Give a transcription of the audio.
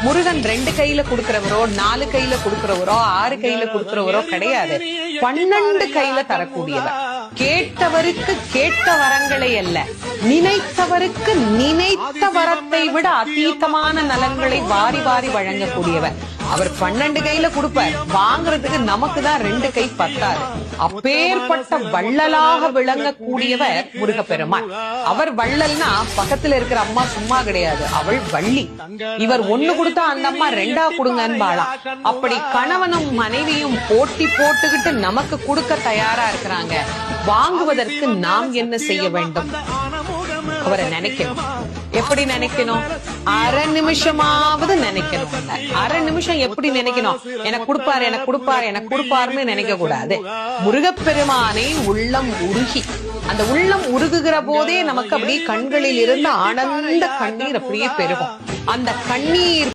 முருகன் 2 கையில கொடுக்கிறவரோ 4 கையில கொடுக்கிறவரோ 6 கையில கொடுக்கிறவரோ கிடையாது. 12 கையில தரக்கூடியவர். கேட்டவருக்கு கேட்ட வரங்களை அல்ல, நினைத்தவருக்கு நினைத்த வரத்தை விட அதீதமான நலன்களை வாரி வாரி வழங்கக்கூடியவர். அவர் 12 கையில கொடுப்பார், வாங்குறதுக்கு நமக்கு தான் 2 கை பத்தாது. அப்பேற்பட்ட வள்ளலாக விளங்கக்கூடியவர் முருகப்பெருமான். அவர் வள்ளல்னா பக்கத்துல இருக்கிற அம்மா சும்மா கிடையாது, அவள் வள்ளி. இவர் 1 கொடுத்தா அந்த அம்மா 2 கொடுங்கன்னு வாழாம். அப்படி கணவனும் மனைவியும் போட்டி போட்டுக்கிட்டு நமக்கு கொடுக்க தயாரா இருக்கிறாங்க. வாங்குவதற்கு நாம் என்ன செய்ய வேண்டும்? அவரை நினைக்கணும். எப்படி நினைக்கணும்? அரை நிமிஷமாவது நினைக்கணும். அரை நிமிஷம் எப்படி நினைக்கணும்? எனக்கு கொடுப்பாரு, எனக்கு கொடுப்பாரு, எனக்கு கொடுப்பாருன்னு நினைக்க கூடாது. முருகப்பெருமானை உள்ளம் உருகி, அந்த உள்ளம் உருகுகிற போதே நமக்கு அப்படியே கண்களில் இருந்து ஆனந்த கண்ணீர் அப்படியே பெருகும். அந்த கண்ணீர்